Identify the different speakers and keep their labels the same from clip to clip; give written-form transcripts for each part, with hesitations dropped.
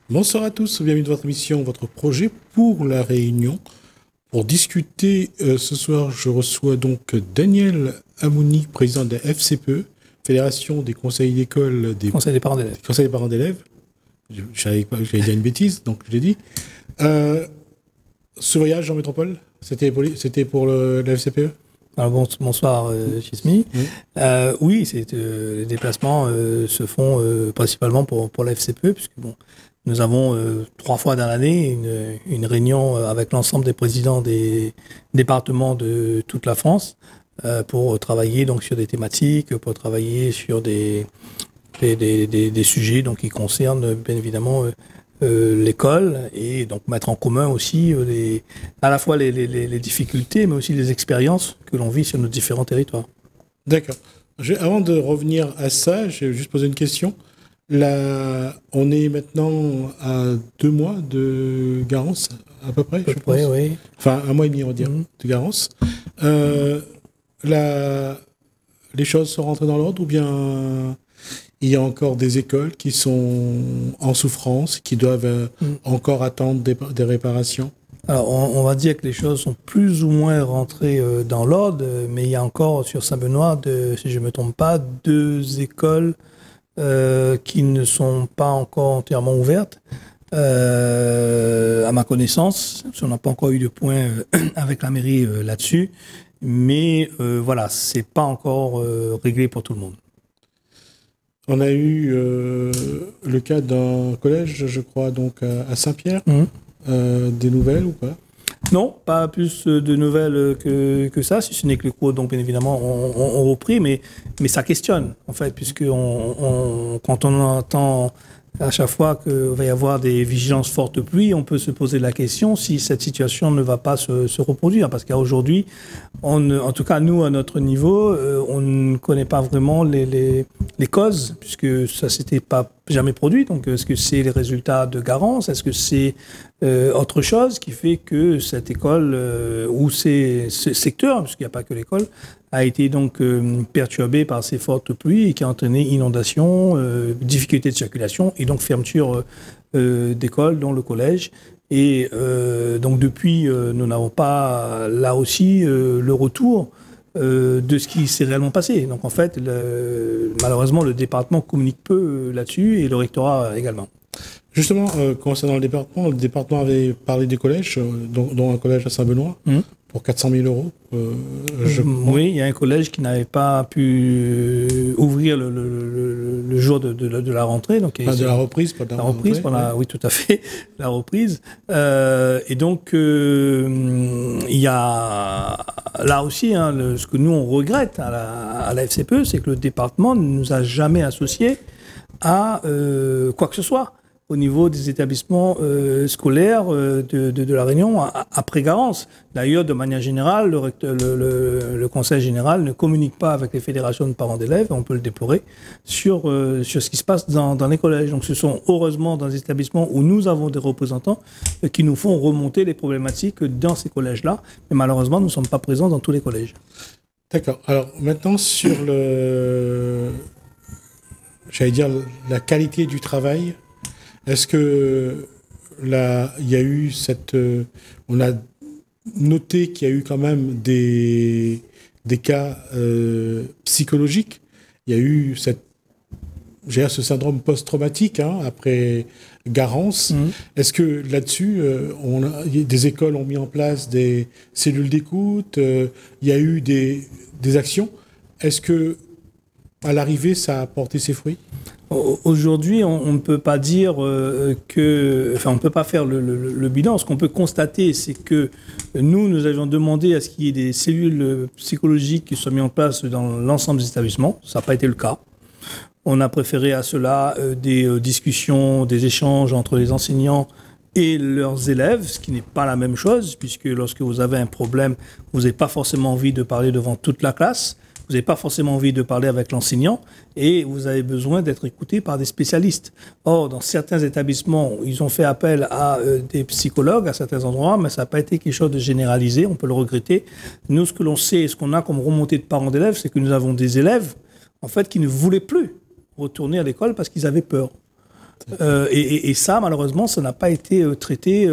Speaker 1: Bonsoir à tous, bienvenue dans votre émission, votre projet pour la Réunion. Pour discuter ce soir, je reçois donc Daniel Amouni, président de la FCPE, Fédération des conseils d'école
Speaker 2: Conseil des parents d'élèves.
Speaker 1: Conseil des parents d'élèves. J'allais dire une bêtise, donc je l'ai dit. Ce voyage en métropole, c'était pour la FCPE?
Speaker 2: Alors bonsoir Chismi.
Speaker 1: Oui.
Speaker 2: Oui, les déplacements se font principalement pour la FCPE, puisque bon, nous avons 3 fois dans l'année une réunion avec l'ensemble des présidents des départements de toute la France pour travailler donc sur des thématiques, pour travailler sur des sujets donc qui concernent bien évidemment l'école et donc mettre en commun aussi à la fois les difficultés mais aussi les expériences que l'on vit sur nos différents territoires.
Speaker 1: D'accord. Avant de revenir à ça, je vais juste poser une question. Là, on est maintenant à 2 mois de Garance, à peu près, je pense.
Speaker 2: Oui.
Speaker 1: Enfin, 1 mois et demi, on va dire, de Garance. Les choses sont rentrées dans l'ordre ou bien il y a encore des écoles qui sont en souffrance, qui doivent encore attendre des réparations?
Speaker 2: Alors, on va dire que les choses sont plus ou moins rentrées dans l'ordre, mais il y a encore sur Saint-Benoît, si je ne me trompe pas, 2 écoles qui ne sont pas encore entièrement ouvertes. À ma connaissance, on n'a pas encore eu de point avec la mairie là-dessus, mais voilà, c'est pas encore réglé pour tout le monde.
Speaker 1: On a eu le cas d'un collège, je crois, donc à Saint-Pierre. Des nouvelles ou pas?
Speaker 2: Non, pas plus de nouvelles que ça, si ce n'est que les cours, donc bien évidemment, ont repris, mais ça questionne, en fait, puisque quand on entend à chaque fois qu'il va y avoir des vigilances fortes pluies, on peut se poser la question si cette situation ne va pas se reproduire. Parce qu'aujourd'hui, en tout cas, nous, à notre niveau, on ne connaît pas vraiment les causes, puisque ça ne s'était pas jamais produit. Donc, est-ce que c'est les résultats de Garance? Est-ce que c'est autre chose qui fait que cette école ou ce secteur, puisqu'il n'y a pas que l'école, a été donc perturbé par ces fortes pluies et qui a entraîné inondations, difficultés de circulation et donc fermeture d'écoles, dont le collège. Et donc depuis, nous n'avons pas là aussi le retour de ce qui s'est réellement passé. Donc en fait, malheureusement, le département communique peu là-dessus et le rectorat également.
Speaker 1: Justement, concernant le département avait parlé des collèges, dont un collège à Saint-Benoît, pour 400 000 €.
Speaker 2: Oui, il y a un collège qui n'avait pas pu ouvrir le jour de la rentrée. Donc,
Speaker 1: de la reprise, pas de la reprise.
Speaker 2: Oui, tout à fait, la reprise. Et donc, il y a là aussi, ce que nous, on regrette à la FCPE, c'est que le département ne nous a jamais associés à quoi que ce soit au niveau des établissements scolaires de La Réunion après Garance. D'ailleurs, de manière générale, le Conseil général ne communique pas avec les fédérations de parents d'élèves, on peut le déplorer, sur ce qui se passe dans les collèges. Donc ce sont heureusement dans les établissements où nous avons des représentants qui nous font remonter les problématiques dans ces collèges-là, mais malheureusement, nous ne sommes pas présents dans tous les collèges.
Speaker 1: D'accord. Alors maintenant, sur j'allais dire, la qualité du travail, est-ce que là, il y a eu on a noté qu'il y a eu quand même des cas psychologiques. Il y a eu ce syndrome post-traumatique après Garance. Est-ce que là-dessus, des écoles ont mis en place des cellules d'écoute, il y a eu des actions? Est-ce que à l'arrivée, ça a porté ses fruits?
Speaker 2: Aujourd'hui, on ne peut pas dire on ne peut pas faire le bilan. Ce qu'on peut constater, c'est que nous avions demandé à ce qu'il y ait des cellules psychologiques qui soient mises en place dans l'ensemble des établissements. Ça n'a pas été le cas. On a préféré à cela des discussions, des échanges entre les enseignants et leurs élèves, ce qui n'est pas la même chose, puisque lorsque vous avez un problème, vous n'avez pas forcément envie de parler devant toute la classe. Vous n'avez pas forcément envie de parler avec l'enseignant et vous avez besoin d'être écouté par des spécialistes. Or, dans certains établissements, ils ont fait appel à des psychologues à certains endroits, mais ça n'a pas été quelque chose de généralisé, on peut le regretter. Nous, ce que l'on sait et ce qu'on a comme remontée de parents d'élèves, c'est que nous avons des élèves en fait, qui ne voulaient plus retourner à l'école parce qu'ils avaient peur. Et ça, malheureusement, ça n'a pas été traité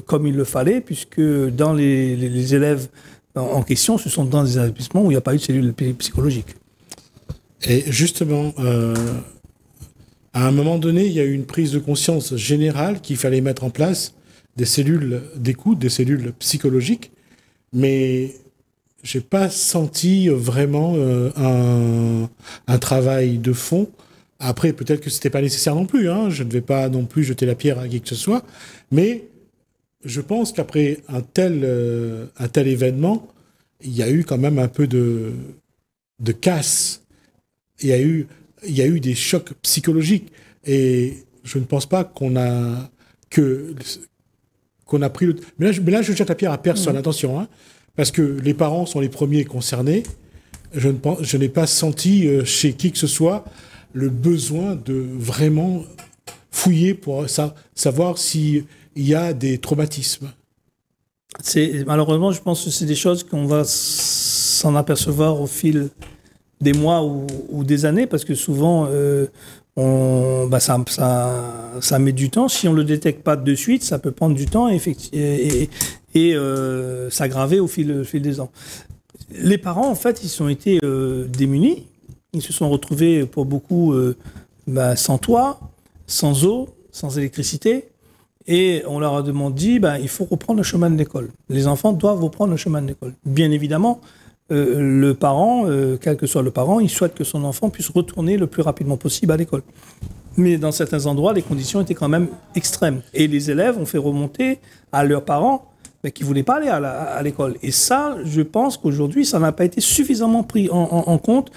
Speaker 2: comme il le fallait, puisque dans les élèves en question, ce sont dans des établissements où il n'y a pas eu de cellule psychologique.
Speaker 1: Et justement, à un moment donné, il y a eu une prise de conscience générale qu'il fallait mettre en place des cellules d'écoute, des cellules psychologiques, mais j'ai pas senti vraiment un travail de fond. Après, peut-être que c'était pas nécessaire non plus, hein. Je ne vais pas non plus jeter la pierre à qui que ce soit, mais je pense qu'après un tel événement, il y a eu quand même un peu de casse. Il y a eu des chocs psychologiques, et je ne pense pas qu'on a pris le... Mais là, je jette la pierre à personne, attention, hein, parce que les parents sont les premiers concernés. Je n'ai pas senti chez qui que ce soit le besoin de vraiment fouiller pour savoir s'il y a des traumatismes.
Speaker 2: Malheureusement, je pense que c'est des choses qu'on va s'en apercevoir au fil des mois ou des années, parce que souvent, ça met du temps. Si on ne le détecte pas de suite, ça peut prendre du temps et s'aggraver au fil des ans. Les parents, en fait, ils ont été démunis. Ils se sont retrouvés, pour beaucoup, sans toit, sans eau, sans électricité. Et on leur a demandé, il faut reprendre le chemin de l'école. Les enfants doivent reprendre le chemin de l'école. Bien évidemment, le parent, quel que soit le parent, il souhaite que son enfant puisse retourner le plus rapidement possible à l'école. Mais dans certains endroits, les conditions étaient quand même extrêmes. Et les élèves ont fait remonter à leurs parents qui ne voulaient pas aller à l'école. Et ça, je pense qu'aujourd'hui, ça n'a pas été suffisamment pris en compte,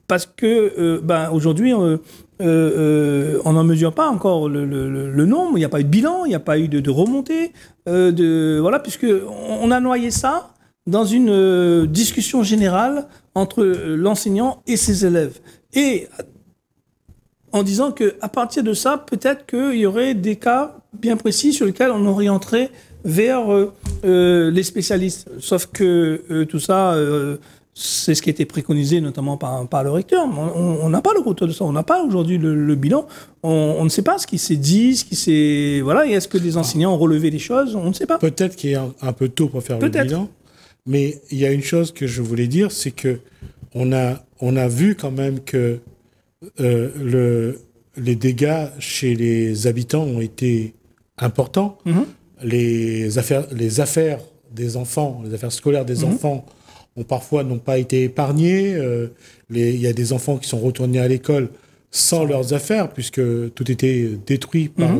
Speaker 2: parce que aujourd'hui, on n'en mesure pas encore le nombre. Il n'y a pas eu de bilan, il n'y a pas eu de remontée, puisqu'on a noyé ça dans une discussion générale entre l'enseignant et ses élèves. Et en disant qu'à partir de ça, peut-être qu'il y aurait des cas bien précis sur lesquels on orienterait vers les spécialistes. Sauf que tout ça, c'est ce qui a été préconisé notamment par le recteur. On n'a pas le retour de ça, on n'a pas aujourd'hui le bilan. On ne sait pas ce qui s'est dit, ce qui s'est... Voilà, et est-ce que les enseignants ont relevé les choses? On ne sait pas.
Speaker 1: Peut-être qu'il est un peu tôt pour faire le bilan. Mais il y a une chose que je voulais dire, c'est que on a vu quand même que les dégâts chez les habitants ont été importants. Les affaires des enfants, les affaires scolaires des enfants n'ont pas été épargnées. Il y a des enfants qui sont retournés à l'école sans leurs affaires, puisque tout était détruit par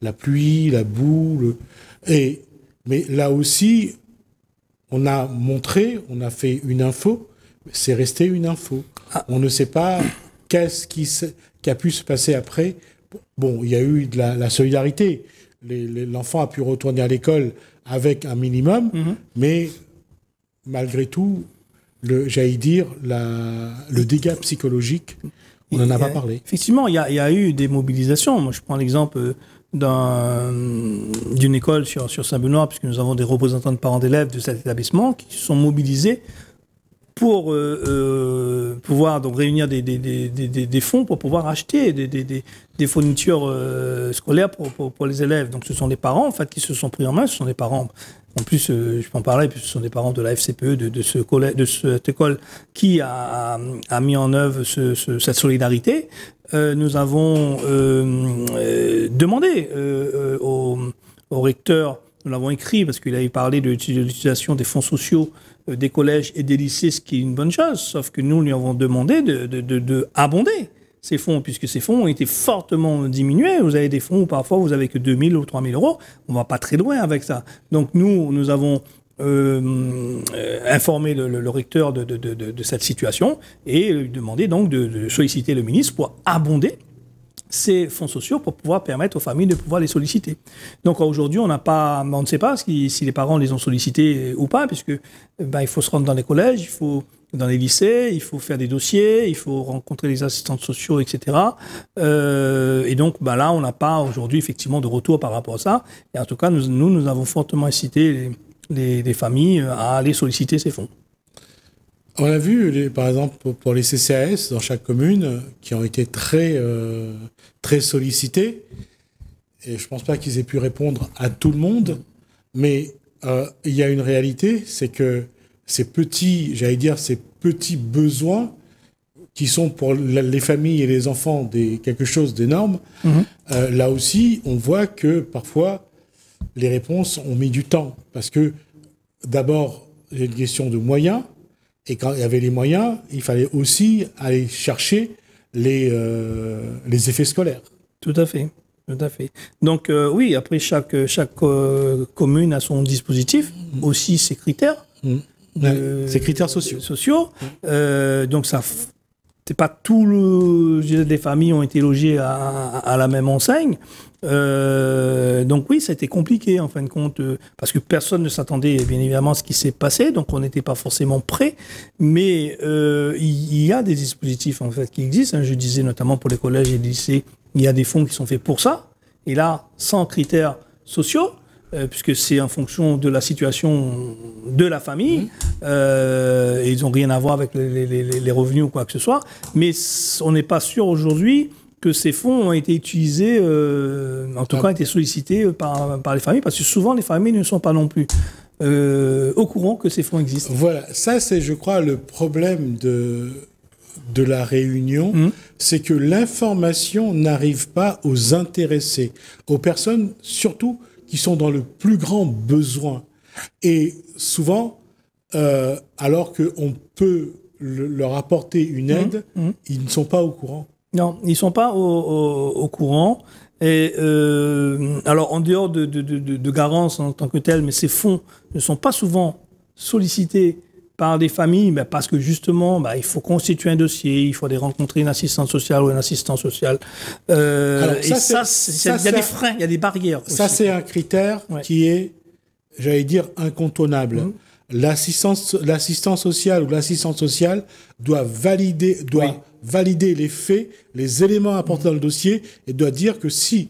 Speaker 1: la pluie, la boue. Mais là aussi, on a fait une info, c'est resté une info. On ne sait pas qu'est-ce qui a pu se passer après. Bon, il y a eu de la solidarité. L'enfant a pu retourner à l'école avec un minimum, mais malgré tout, j'allais dire, le dégât psychologique, on n'en a pas parlé.
Speaker 2: Effectivement, il y a eu des mobilisations. Moi, je prends l'exemple d'une école sur Saint-Benoît, puisque nous avons des représentants de parents d'élèves de cet établissement qui se sont mobilisés pour pouvoir donc réunir des fonds pour pouvoir acheter des fournitures scolaires pour les élèves. Donc ce sont les parents en fait qui se sont pris en main. Ce sont des parents, en plus je peux en parler, puis ce sont des parents de la FCPE, de cette école qui a mis en œuvre cette solidarité. Nous avons demandé au recteur, nous l'avons écrit parce qu'il avait parlé de l'utilisation des fonds sociaux des collèges et des lycées, ce qui est une bonne chose, sauf que nous lui avons demandé de abonder ces fonds, puisque ces fonds ont été fortement diminués. Vous avez des fonds où parfois vous avez que 2 000 ou 3 000 euros, on va pas très loin avec ça. Donc nous avons informé le recteur de cette situation et lui demandé donc de solliciter le ministre pour abonder ces fonds sociaux pour pouvoir permettre aux familles de pouvoir les solliciter. Donc aujourd'hui, on ne sait pas si les parents les ont sollicités ou pas, puisque il faut se rendre dans les collèges, il faut dans les lycées, il faut faire des dossiers, il faut rencontrer les assistants sociaux, etc. Et donc là, on n'a pas aujourd'hui effectivement de retour par rapport à ça. Et en tout cas, nous avons fortement incité les familles à aller solliciter ces fonds.
Speaker 1: On a vu, par exemple, pour les CCAS dans chaque commune, qui ont été très sollicités, et je ne pense pas qu'ils aient pu répondre à tout le monde, mais il y a une réalité, c'est que ces petits besoins qui sont pour les familles et les enfants quelque chose d'énorme, là aussi, on voit que parfois, les réponses ont mis du temps. Parce que, d'abord, il y a une question de moyens, et quand il y avait les moyens, il fallait aussi aller chercher les effets scolaires.
Speaker 2: Tout à fait. Tout à fait. Donc, oui, après, chaque commune a son dispositif, aussi ses critères.
Speaker 1: Ses critères sociaux.
Speaker 2: Donc, ça... C'est pas les familles ont été logées à la même enseigne. Donc oui, ça a été compliqué en fin de compte, parce que personne ne s'attendait bien évidemment à ce qui s'est passé, donc on n'était pas forcément prêt. Mais il y a des dispositifs en fait qui existent. Hein, je disais notamment pour les collèges et les lycées, il y a des fonds qui sont faits pour ça. Et là, sans critères sociaux, puisque c'est en fonction de la situation de la famille, et ils n'ont rien à voir avec les revenus ou quoi que ce soit, mais on n'est pas sûr aujourd'hui que ces fonds ont été utilisés, en tout cas ont été sollicités par les familles, parce que souvent les familles ne sont pas non plus au courant que ces fonds existent.
Speaker 1: Voilà, ça c'est je crois le problème de la Réunion, c'est que l'information n'arrive pas aux intéressés, aux personnes surtout qui sont dans le plus grand besoin. Et souvent, alors qu'on peut leur apporter une aide, ils ne sont pas au courant.
Speaker 2: Non, ils ne sont pas au courant. Et alors, en dehors de Garance en tant que tel, mais ces fonds ne sont pas souvent sollicités par des familles, parce que justement, il faut constituer un dossier, il faut aller rencontrer une assistante sociale ou un assistant social. Alors, il y a des freins, il y a des barrières.
Speaker 1: Ça, c'est un critère qui est, j'allais dire, incontournable. L'assistance sociale ou l'assistante sociale doit valider les faits, les éléments importants dans le dossier, et doit dire que si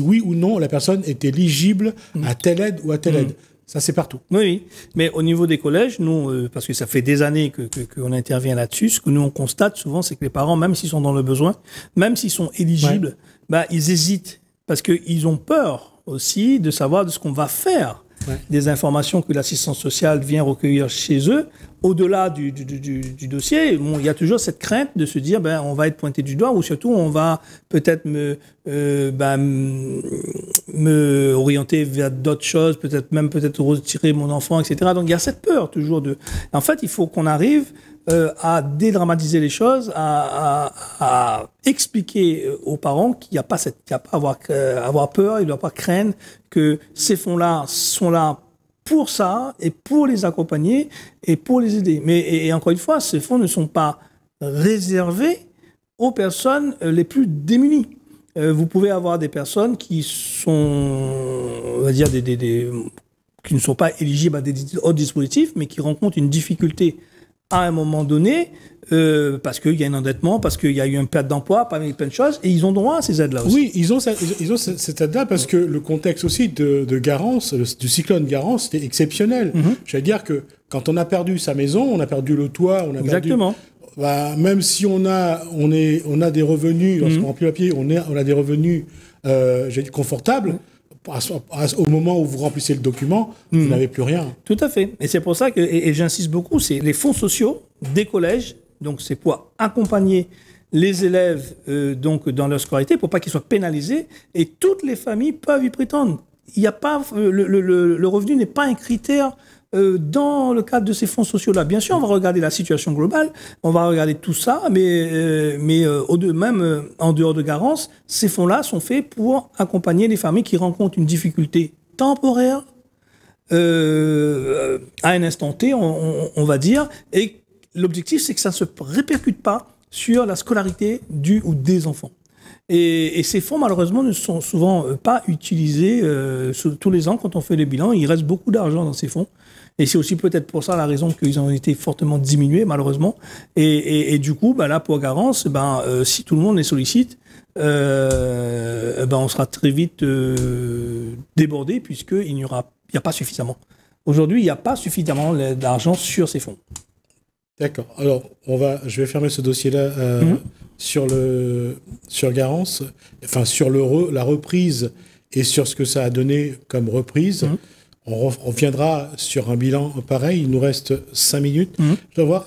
Speaker 1: oui ou non la personne est éligible à telle aide ou à telle aide. Ça, c'est partout.
Speaker 2: Oui, mais au niveau des collèges, nous, parce que ça fait des années qu'on intervient là-dessus, ce que nous, on constate souvent, c'est que les parents, même s'ils sont dans le besoin, même s'ils sont éligibles, ils hésitent parce qu'ils ont peur aussi de savoir de ce qu'on va faire. Des informations que l'assistance sociale vient recueillir chez eux, au-delà du dossier, il y a toujours cette crainte de se dire on va être pointé du doigt, ou surtout on va peut-être me orienter vers d'autres choses, peut-être retirer mon enfant, etc. Donc il y a cette peur toujours de... En fait, il faut qu'on arrive à dédramatiser les choses, à expliquer aux parents qu'il n'y a pas à avoir peur, il ne doit pas craindre que ces fonds-là sont là pour ça et pour les accompagner et pour les aider. Mais et encore une fois, ces fonds ne sont pas réservés aux personnes les plus démunies. Vous pouvez avoir des personnes qui sont, on va dire, qui ne sont pas éligibles à des autres dispositifs, mais qui rencontrent une difficulté à un moment donné, parce qu'il y a un endettement, parce qu'il y a eu une perte d'emploi, plein de choses, et ils ont droit à ces aides-là aussi.
Speaker 1: Oui, ils ont cette aide-là parce que le contexte aussi de Garance, du cyclone Garance, c'était exceptionnel. J'allais dire que quand on a perdu sa maison, on a perdu le toit, on a
Speaker 2: Exactement.
Speaker 1: perdu... même si on a des revenus, lorsqu'on remplit le papier, on a des revenus confortables, au moment où vous remplissez le document, vous n'avez plus rien.
Speaker 2: Tout à fait. Et c'est pour ça que, et j'insiste beaucoup, c'est les fonds sociaux des collèges, donc c'est pour accompagner les élèves donc dans leur scolarité, pour pas qu'ils soient pénalisés, et toutes les familles peuvent y prétendre. Il y a pas, le revenu n'est pas un critère dans le cadre de ces fonds sociaux-là. Bien sûr, on va regarder la situation globale, on va regarder tout ça, mais même en dehors de Garance, ces fonds-là sont faits pour accompagner les familles qui rencontrent une difficulté temporaire à un instant T, on va dire, et l'objectif, c'est que ça ne se répercute pas sur la scolarité du ou des enfants. Et ces fonds, malheureusement, ne sont souvent pas utilisés tous les ans. Quand on fait les bilans, il reste beaucoup d'argent dans ces fonds. Et c'est aussi peut-être pour ça la raison qu'ils ont été fortement diminués, malheureusement. Et du coup, là, pour Garance, si tout le monde les sollicite, on sera très vite débordé, puisqu'il n'y a pas suffisamment. Aujourd'hui, il n'y a pas suffisamment d'argent sur ces fonds.
Speaker 1: D'accord. Alors, je vais fermer ce dossier-là sur Garance, enfin sur la reprise et sur ce que ça a donné comme reprise. On reviendra sur un bilan pareil. Il nous reste 5 minutes. Je dois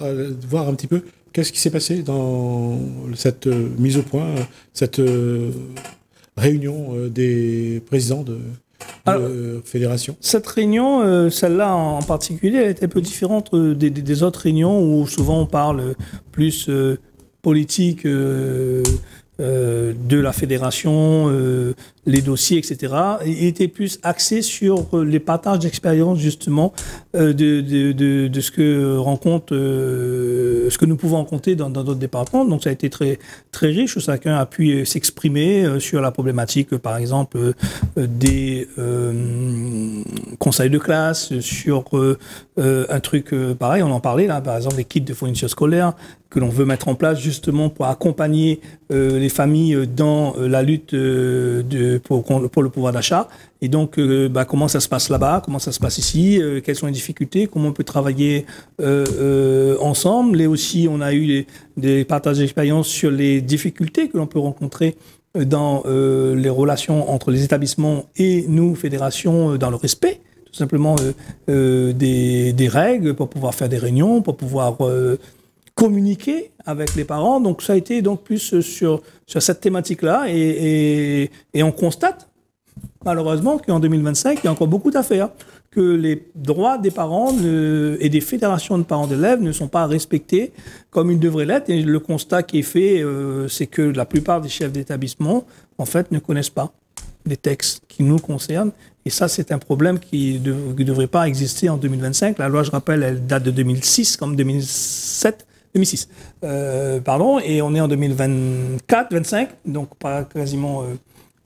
Speaker 1: voir un petit peu qu'est-ce qui s'est passé dans cette mise au point, cette réunion des présidents de fédération.
Speaker 2: Cette réunion, celle-là en particulier, elle est un peu différente des autres réunions où souvent on parle plus politique de la fédération, les dossiers, etc. Il était plus axé sur les partages d'expériences justement de ce que ce que nous pouvons rencontrer dans d'autres départements. Donc ça a été très très riche où chacun a pu s'exprimer sur la problématique, par exemple des conseils de classe, sur un truc pareil, on en parlait là, par exemple les kits de fourniture scolaire que l'on veut mettre en place justement pour accompagner les familles dans la lutte pour le pouvoir d'achat. Et donc, comment ça se passe là-bas, comment ça se passe ici, quelles sont les difficultés, comment on peut travailler ensemble. Et aussi, on a eu des partages d'expérience sur les difficultés que l'on peut rencontrer dans les relations entre les établissements et nous, fédérations, dans le respect, tout simplement des règles pour pouvoir faire des réunions, pour pouvoir communiquer avec les parents. Donc ça a été donc plus sur cette thématique-là et on constate malheureusement qu'en 2025, il y a encore beaucoup à faire, que les droits des parents et des fédérations de parents d'élèves ne sont pas respectés comme ils devraient l'être. Et le constat qui est fait, c'est que la plupart des chefs d'établissement, en fait, ne connaissent pas les textes qui nous concernent. Et ça, c'est un problème qui ne devrait pas exister en 2025. La loi, je rappelle, elle date de 2006 comme 2006, et on est en 2024, 25, donc pas quasiment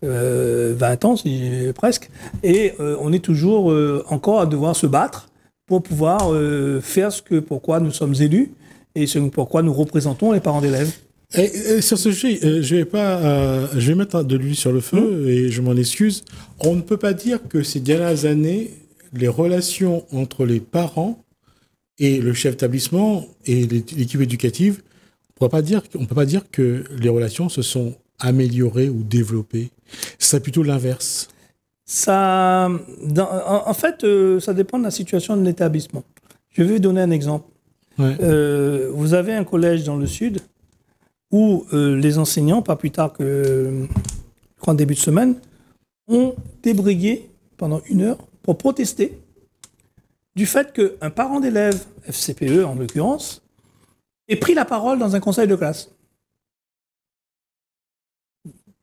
Speaker 2: 20 ans, presque, et on est toujours encore à devoir se battre pour pouvoir faire pourquoi nous sommes élus et pourquoi nous représentons les parents d'élèves.
Speaker 1: Et sur ce sujet, je vais mettre de l'huile sur le feu et je m'en excuse. On ne peut pas dire que ces dernières années, les relations entre les parents et le chef d'établissement et l'équipe éducative, on ne peut pas dire que les relations se sont améliorées ou développées. C'est plutôt l'inverse.
Speaker 2: En fait, ça dépend de la situation de l'établissement. Je vais vous donner un exemple.
Speaker 1: Ouais.
Speaker 2: Vous avez un collège dans le sud où les enseignants, pas plus tard que, je crois, en début de semaine, ont débrayé pendant 1 heure pour protester du fait qu'un parent d'élève, FCPE en l'occurrence, ait pris la parole dans un conseil de classe.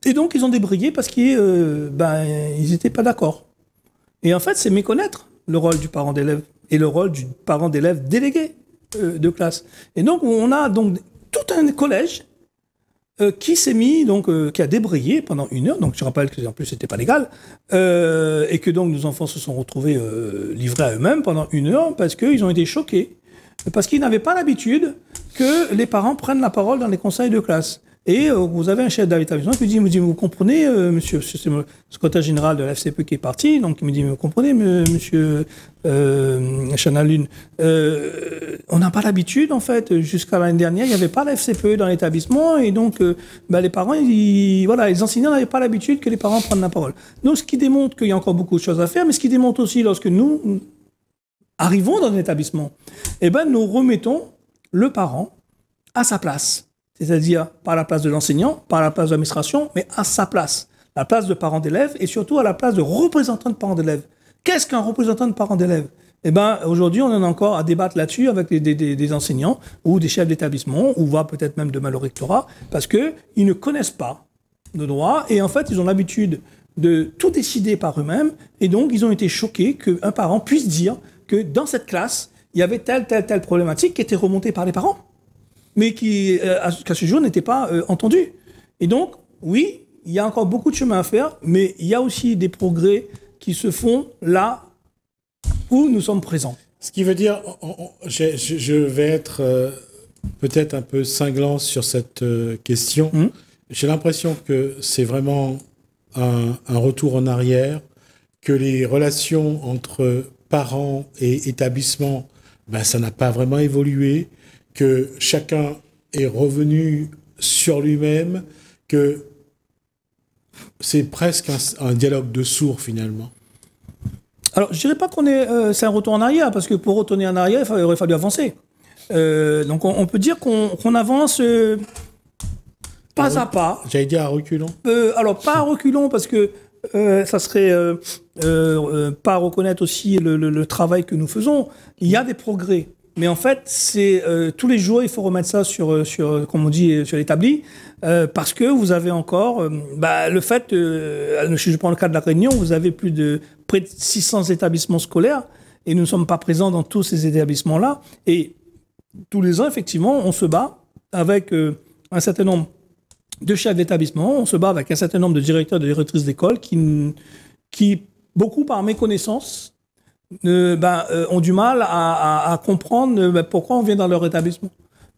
Speaker 2: Et donc, ils ont débrayé parce qu'ils n'étaient pas d'accord. Et en fait, c'est méconnaître le rôle du parent d'élève et le rôle du parent d'élève délégué de classe. Et donc, on a donc tout un collège qui s'est mis, qui a débrayé pendant 1 heure. Donc, je rappelle que en plus, c'était pas légal. Et que donc, nos enfants se sont retrouvés livrés à eux-mêmes pendant 1 heure parce qu'ils ont été choqués. Parce qu'ils n'avaient pas l'habitude que les parents prennent la parole dans les conseils de classe. Et vous avez un chef d'établissement qui me dit, vous comprenez, monsieur, c'est le secrétaire général de la FCPE qui est parti, donc il me dit, vous comprenez, monsieur Chanalune, on n'a pas l'habitude, en fait, jusqu'à l'année dernière, il n'y avait pas la FCPE dans l'établissement, et donc les parents, les enseignants n'avaient pas l'habitude que les parents prennent la parole. Donc, ce qui démontre qu'il y a encore beaucoup de choses à faire, mais ce qui démontre aussi, lorsque nous arrivons dans un établissement, nous remettons le parent à sa place. C'est-à-dire pas à la place de l'enseignant, pas à la place de l'administration, mais à sa place. La place de parent d'élève et surtout à la place de représentant de parent d'élève. Qu'est-ce qu'un représentant de parent d'élève ? Aujourd'hui, on en a encore à débattre là-dessus avec des enseignants ou des chefs d'établissement, ou voire peut-être même de le rectorat, parce qu'ils ne connaissent pas le droit et en fait, ils ont l'habitude de tout décider par eux-mêmes et donc ils ont été choqués qu'un parent puisse dire que dans cette classe, il y avait telle problématique qui était remontée par les parents, mais qu'à ce jour n'était pas entendu. Et donc, oui, il y a encore beaucoup de chemin à faire, mais il y a aussi des progrès qui se font là où nous sommes présents.
Speaker 1: Ce qui veut dire, je vais être peut-être un peu cinglant sur cette question. J'ai l'impression que c'est vraiment un retour en arrière, que les relations entre parents et établissements, ça n'a pas vraiment évolué, que chacun est revenu sur lui-même, que c'est presque un dialogue de sourds finalement?
Speaker 2: Alors, je dirais pas qu'on est, c'est un retour en arrière, parce que pour retourner en arrière, il aurait fallu avancer. Donc, on peut dire qu'on avance pas à pas.
Speaker 1: J'allais dire à reculons.
Speaker 2: Alors, pas à reculons, parce que ça serait pas reconnaître aussi le travail que nous faisons. Il y a des progrès. Mais en fait, c'est tous les jours, il faut remettre ça sur comme on dit, sur l'établi, parce que vous avez encore le fait, je prends le cas de la Réunion, vous avez près de 600 établissements scolaires, et nous ne sommes pas présents dans tous ces établissements-là. Et tous les ans, effectivement, on se bat avec un certain nombre de chefs d'établissement, on se bat avec un certain nombre de directeurs, de directrices d'école qui, beaucoup par méconnaissance, ont du mal à comprendre pourquoi on vient dans leur établissement.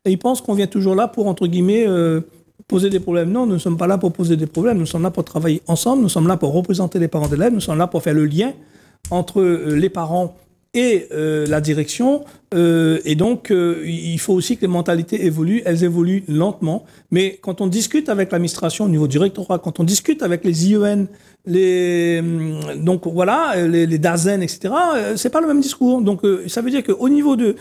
Speaker 2: Et ils pensent qu'on vient toujours là pour, entre guillemets, poser des problèmes. Non, nous ne sommes pas là pour poser des problèmes, nous sommes là pour travailler ensemble, nous sommes là pour représenter les parents d'élèves, nous sommes là pour faire le lien entre les parents et la direction. Et donc, il faut aussi que les mentalités évoluent. Elles évoluent lentement. Mais quand on discute avec l'administration au niveau du rectorat, quand on discute avec les IEN, donc voilà, les DAZEN, etc., c'est pas le même discours. Donc, ça veut dire qu'au niveau du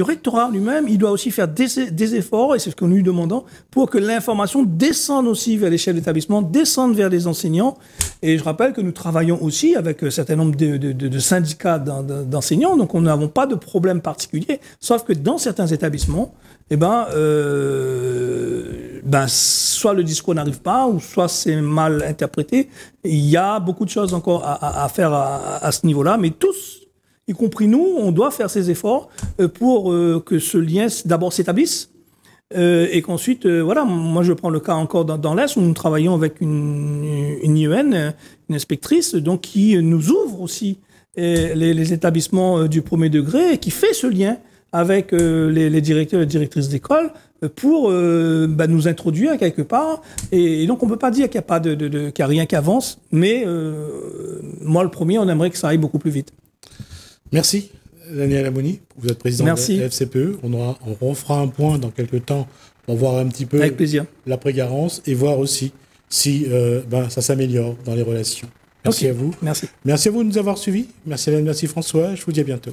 Speaker 2: rectorat lui-même, il doit aussi faire des efforts, et c'est ce que nous lui demandons, pour que l'information descende aussi vers les chefs d'établissement, descende vers les enseignants. Et je rappelle que nous travaillons aussi avec un certain nombre de syndicats d'enseignants, donc nous n'avons pas de problème particulier, sauf que dans certains établissements, soit le discours n'arrive pas, ou soit c'est mal interprété. Il y a beaucoup de choses encore à faire à ce niveau-là, mais tous, y compris nous, on doit faire ces efforts pour que ce lien d'abord s'établisse et qu'ensuite, voilà, moi je prends le cas encore dans l'Est où nous travaillons avec une IEN, une inspectrice, donc qui nous ouvre aussi les établissements du premier degré et qui fait ce lien avec les directeurs et directrices d'école pour nous introduire quelque part. Et donc on ne peut pas dire qu'il n'y a rien qui avance, mais moi le premier, on aimerait que ça aille beaucoup plus vite.
Speaker 1: Merci, Daniel Amoni. Vous êtes président
Speaker 2: Merci.
Speaker 1: de la FCPE. On refera un point dans quelques temps pour voir un petit peu l'après-garance et voir aussi si ça s'améliore dans les relations. Merci à vous.
Speaker 2: Merci.
Speaker 1: Merci à vous de nous avoir suivis. Merci Hélène, merci François. Je vous dis à bientôt.